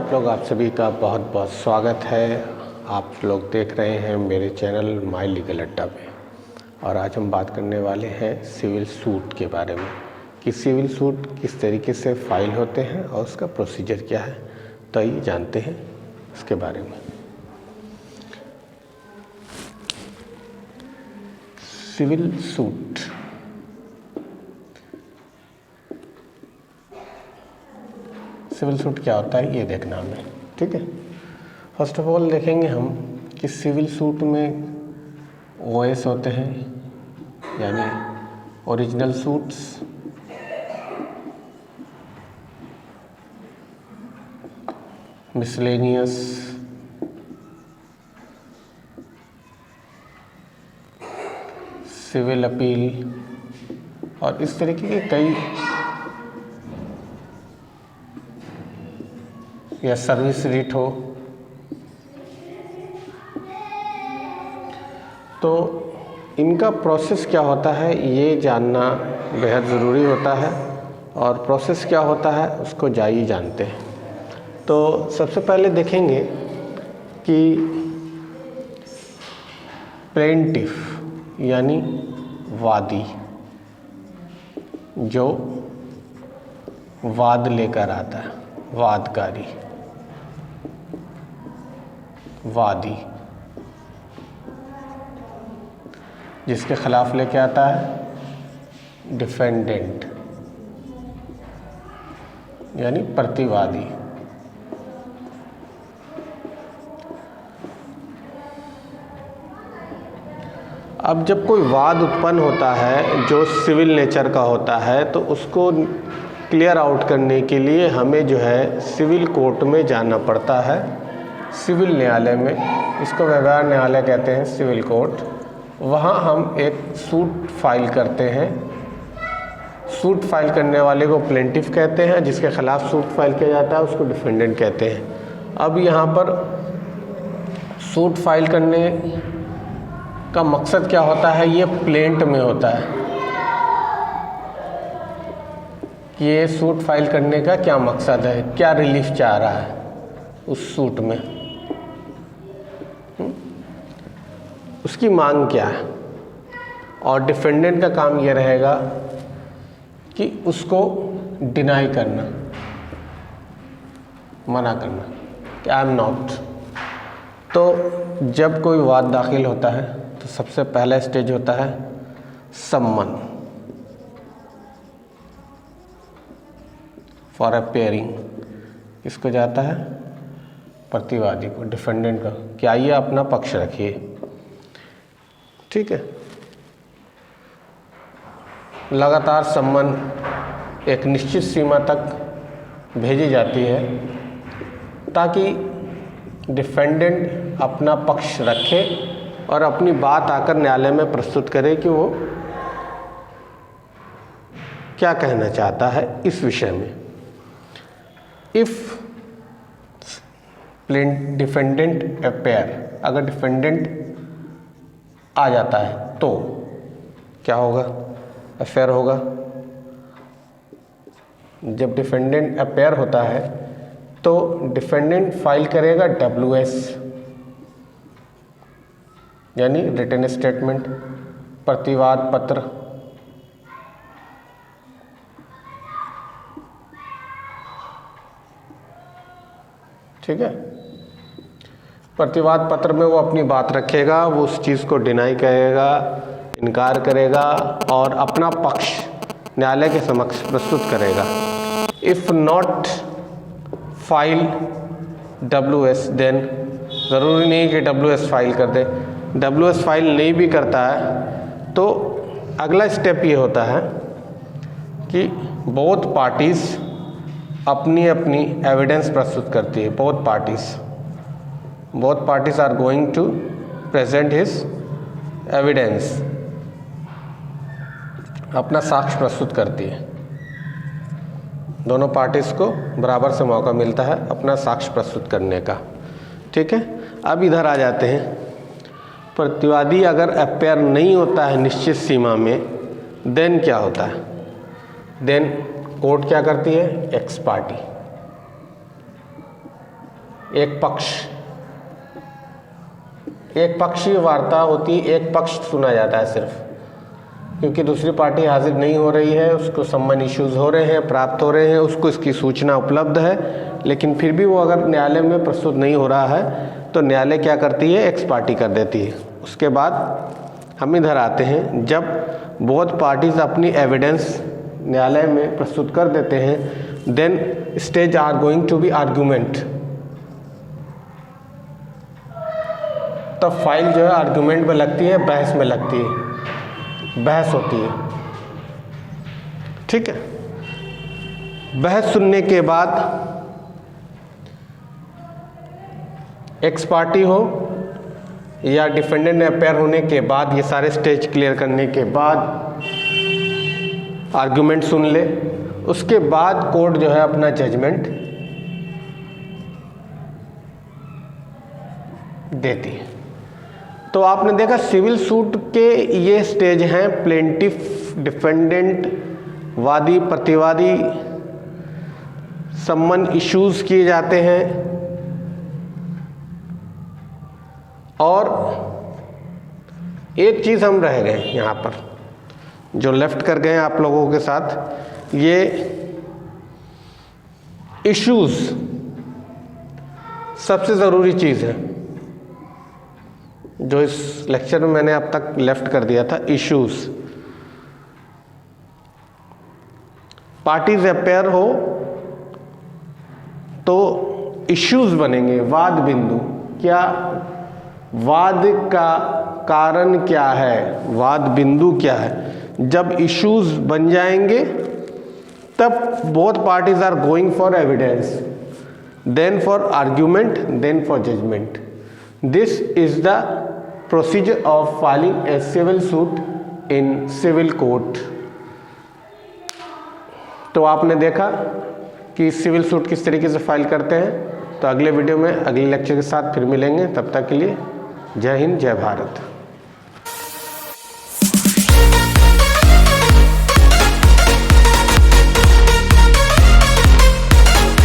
आप लोग, आप सभी का बहुत बहुत स्वागत है। आप लोग देख रहे हैं मेरे चैनल माय लीगल अड्डा पे। और आज हम बात करने वाले हैं सिविल सूट के बारे में कि सिविल सूट किस तरीके से फाइल होते हैं और उसका प्रोसीजर क्या है। तो आइए जानते हैं इसके बारे में। सिविल सूट क्या होता है ये देखना हमें, ठीक है। फर्स्ट ऑफ ऑल देखेंगे हम कि सिविल सूट में ओएस होते हैं यानी original suits, miscellaneous, civil appeal और इस तरीके के कई, या सर्विस रिट हो। तो इनका प्रोसेस क्या होता है ये जानना बेहद ज़रूरी होता है, और प्रोसेस क्या होता है उसको जाइए जानते हैं। तो सबसे पहले देखेंगे कि प्लेंटिफ यानी वादी, जो वाद लेकर आता है, वादकारी, वादी जिसके खिलाफ लेके आता है डिफेंडेंट यानी प्रतिवादी। अब जब कोई वाद उत्पन्न होता है जो सिविल नेचर का होता है, तो उसको क्लियर आउट करने के लिए हमें जो है सिविल कोर्ट में जाना पड़ता है, सिविल न्यायालय में। इसको व्यवहार न्यायालय कहते हैं, सिविल कोर्ट। वहाँ हम एक सूट फाइल करते हैं। सूट फाइल करने वाले को प्लेंटिफ कहते हैं, जिसके खिलाफ सूट फाइल किया जाता है उसको डिफेंडेंट कहते हैं। अब यहाँ पर सूट फाइल करने का मकसद क्या होता है ये प्लेंट में होता है कि ये सूट फाइल करने का क्या मकसद है, क्या रिलीफ चाह रहा है उस सूट में, उसकी मांग क्या है। और डिफेंडेंट का काम ये रहेगा कि उसको डिनाई करना, मना करना कि आई एम नॉट। तो जब कोई वाद दाखिल होता है तो सबसे पहला स्टेज होता है सम्मन फॉर अपेयरिंग। किसको जाता है? प्रतिवादी को, डिफेंडेंट का, कि आइए अपना पक्ष रखिए, ठीक है। लगातार सम्मन एक निश्चित सीमा तक भेजी जाती है ताकि डिफेंडेंट अपना पक्ष रखे और अपनी बात आकर न्यायालय में प्रस्तुत करे कि वो क्या कहना चाहता है इस विषय में। इफ़ डिफेंडेंट अपेयर, अगर डिफेंडेंट आ जाता है तो क्या होगा? अफेयर होगा। जब डिफेंडेंट अपेयर होता है तो डिफेंडेंट फाइल करेगा WS यानी रिटन स्टेटमेंट, प्रतिवाद पत्र। ठीक है। प्रतिवाद पत्र में वो अपनी बात रखेगा, वो उस चीज़ को डिनाई करेगा, इनकार करेगा और अपना पक्ष न्यायालय के समक्ष प्रस्तुत करेगा। If not file WS then, ज़रूरी नहीं कि WS फाइल कर दे। WS फाइल नहीं भी करता है तो अगला स्टेप ये होता है कि बोथ पार्टीज़ अपनी अपनी एविडेंस प्रस्तुत करती है। Both parties are going to present his evidence, अपना साक्ष्य प्रस्तुत करती है। दोनों पार्टीज को बराबर से मौका मिलता है अपना साक्ष्य प्रस्तुत करने का, ठीक है। अब इधर आ जाते हैं, प्रतिवादी अगर अपेयर नहीं होता है निश्चित सीमा में, देन क्या होता है? देन कोर्ट क्या करती है? एक्स पार्टी एक पक्षीय वार्ता होती है, एक पक्ष सुना जाता है सिर्फ, क्योंकि दूसरी पार्टी हाजिर नहीं हो रही है, उसको सम्मन इश्यूज़ हो रहे हैं, प्राप्त हो रहे हैं, उसको इसकी सूचना उपलब्ध है, लेकिन फिर भी वो अगर न्यायालय में प्रस्तुत नहीं हो रहा है तो न्यायालय क्या करती है, एक्स पार्टी कर देती है। उसके बाद हम इधर आते हैं, जब बोथ पार्टीज अपनी एविडेंस न्यायालय में प्रस्तुत कर देते हैं, then stage are going to be argument. तब फाइल जो है आर्गूमेंट में लगती है, बहस में लगती है, बहस होती है। ठीक है, बहस सुनने के बाद एक्स पार्टी हो या डिफेंडेंट अपेयर होने के बाद, ये सारे स्टेज क्लियर करने के बाद आर्गुमेंट सुन ले, उसके बाद कोर्ट जो है अपना जजमेंट देती है। तो आपने देखा सिविल सूट के ये स्टेज हैं, प्लेंटिफ, डिफेंडेंट, वादी, प्रतिवादी, सम्मन इश्यूज किए जाते हैं, और एक चीज़ हम रह गए यहाँ पर जो लेफ्ट कर गए आप लोगों के साथ, ये इश्यूज सबसे ज़रूरी चीज़ है जो इस लेक्चर में मैंने अब तक लेफ्ट कर दिया था। इश्यूज, पार्टीज अपेयर हो तो इश्यूज बनेंगे, वाद बिंदु। क्या वाद का कारण क्या है, वाद बिंदु क्या है। जब इश्यूज बन जाएंगे तब both parties are going for evidence, then for argument, then for judgement. This is the procedure of filing a civil suit in civil court. तो आपने देखा कि सिविल सूट किस तरीके से फाइल करते हैं। तो अगले वीडियो में अगले लेक्चर के साथ फिर मिलेंगे, तब तक के लिए जय हिंद, जय भारत।